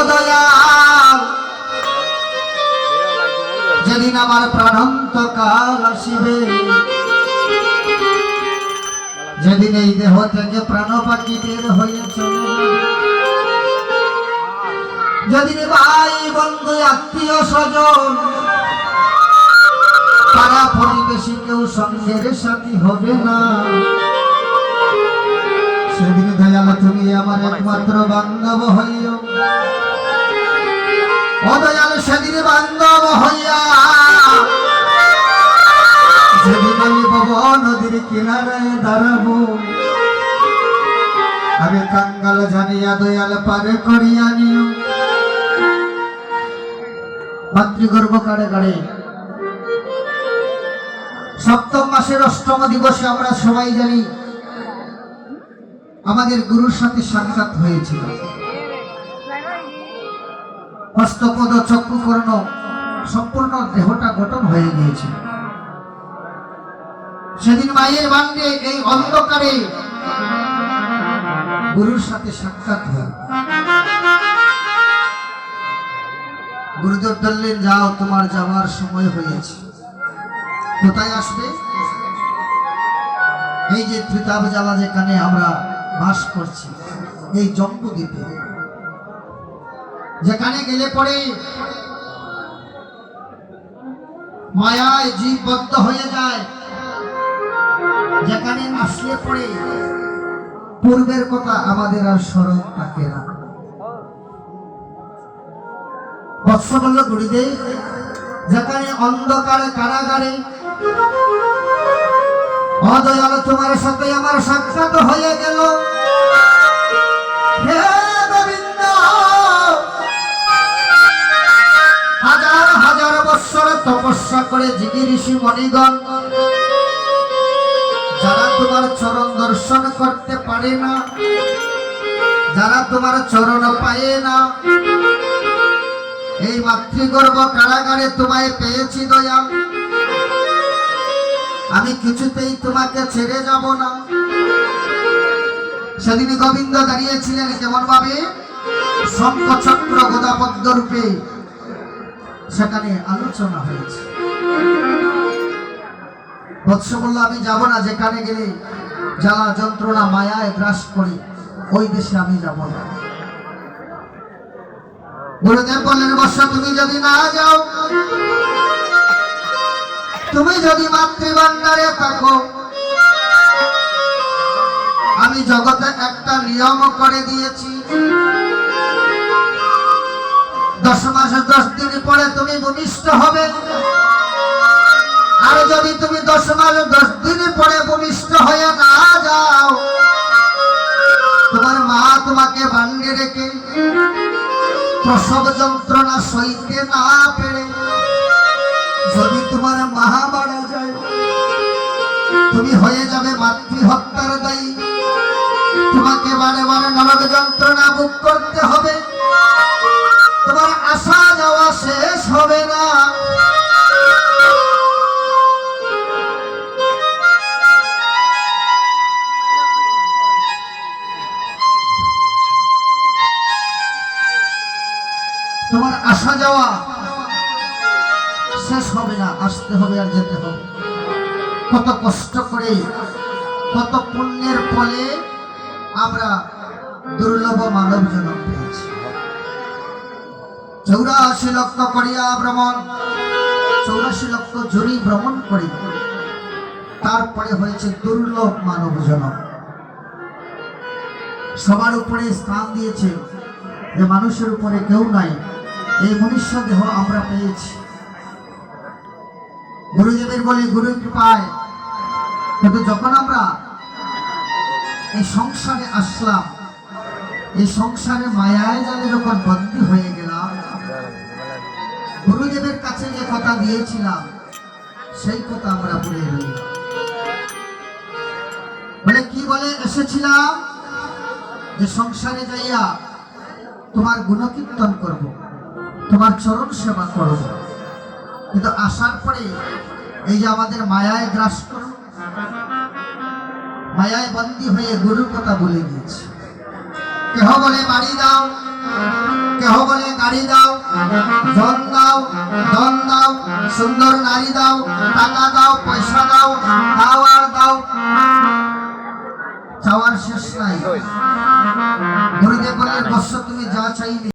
দয়াল, যেদিন আমার প্রাণান্তকাল আসিবে, যেদিন এই দেহ থেকে প্রাণ পাখি বের হয়ে চলে যাবে, যেদিন ভাই বন্ধু আত্মীয় স্বজন পাড়া প্রতিবেশী কেউ সঙ্গের সাথী হবে না, সেদিন দয়াল তুমি আমার একমাত্র বান্ধব হইও। ও দয়াল, সেদিন বান্ধব হইয়া যেদিন আমি বব নদীর কিনারায় দাঁড়াবো, আমি কাঙ্গাল জানিয়া দয়াল পারে করিয়া নিও। মাতৃগর্ভ কাড়ে কাড়ে সপ্তম মাসের অষ্টম দিবসে আমরা সবাই জানি আমাদের গুরুর সাথে সাক্ষাৎ হয়েছিল। হস্তপদ চক্ষুকর্ণ সম্পূর্ণ দেহটা গঠন হয়ে গিয়েছিল। সেদিন মায়ের বান্ডে এই অন্ধকারে গুরুর সাথে সাক্ষাৎ হয়। গুরুদেব বললেন, যাও, তোমার যাওয়ার সময় হয়েছে। কোথায় আসবে? এই যে ত্রিতাব জ্বালা যেখানে আমরা বাস করছি, এই জম্বুদ্বীপে, যেখানে গেলে পরে মায়ায় জীববদ্ধ হয়ে যায়, যেখানে আসলে পরে পূর্বের কথা আমাদের আর স্মরণ থাকে না। বৎস বলল গুরুদেব, যেখানে অন্ধকার কারাগারে অদয়াল তোমার সাথে আমার সাক্ষাৎ হয়ে গেল। হে গোবিন্দ, হাজার হাজার বৎসর তপস্যা করে যোগী ঋষি মণিগণ যারা তোমার চরণ দর্শন করতে পারে না, যারা তোমার চরণ পায় না, এই মাতৃগর্ভ কারাগারে তোমায় পেয়েছি দয়াল। আমি কিছুতেই তোমাকে ছেড়ে যাব না। সেদিন গোবিন্দ দাঁড়িয়েছিলেন কেমন ভাবে? শঙ্খ চক্র গদা পদ্ম রূপে সেখানে আলোচনা হয়েছে। বৎস বলল, আমি যাব না। যেখানে গেলে জ্বালা যন্ত্রণা মায়ায় গ্রাস করি, ওই দেশে আমি যাব না। গুরুদেব বললেন, বৎস, তুমি যদি না যাও, তুমি যদি মাতৃভান্ডারে থাকো, আমি জগতে একটা নিয়ম করে দিয়েছি, 10 মাস 10 দিন পরে তুমি ভূমিষ্ঠ হবে। আর যদি তুমি 10 মাস 10 দিন পরে ভূমিষ্ঠ হয়ে না যাও, তোমার মা তোমাকে বান্ডে রেখে প্রসব যন্ত্রণা সইতে না পেরে যদি তোমার মা মারা যায়, তুমি হয়ে যাবে মাতৃহত্যার দায়ী। তোমাকে বারে বারে নরক যন্ত্রণা ভোগ করতে হবে, তোমার আসা যাওয়া শেষ হবে না। তোমার আসা যাওয়া শেষ হবে না, আসতে হবে আর যেতে হবে। কত কষ্ট করে, কত পুণ্যের ফলে আমরা দুর্লভ মানব জন্ম পেয়েছি। 84 লক্ষ করিয়া ভ্রমণ, 84 লক্ষ জুড়ি ভ্রমণ করি, তারপরে হয়েছে দুর্লভ মানব জন্ম। সবার উপরে স্থান দিয়েছে যে মানুষের উপরে কেউ নাই, এই মনুষ্য দেহ আমরা পেয়েছি। গুরুদেবের বলে গুরুর কৃপায়। কিন্তু যখন আমরা এই সংসারে আসলাম, এই সংসারে মায়ায় জালে যখন বন্দী হয়ে গেলাম, গুরুদেবের কাছে যে কথা দিয়েছিলাম সেই কথা আমরা ভুলে গেলাম। বলে কি বলে এসেছিলাম? যে সংসারে যাইয়া তোমার গুণকীর্তন করব, তোমার চরণ সেবা করব। কিন্তু আসার পরে এই যে আমাদের মায়ায় গ্রাস করো, মায়ায় বন্দী হয়ে গুরুর কথা বলে গিয়েছে। কেহ বলে বাড়ি দাও, বাড়ি দাও, ধন দাও, ধন দাও, সুন্দর নারী দাও, টাকা দাও, পয়সা দাও, দাও আর দাও, চাওয়ার শেষ নাই। গুরুদেব বললেন বৎস তুমি যা চাইলে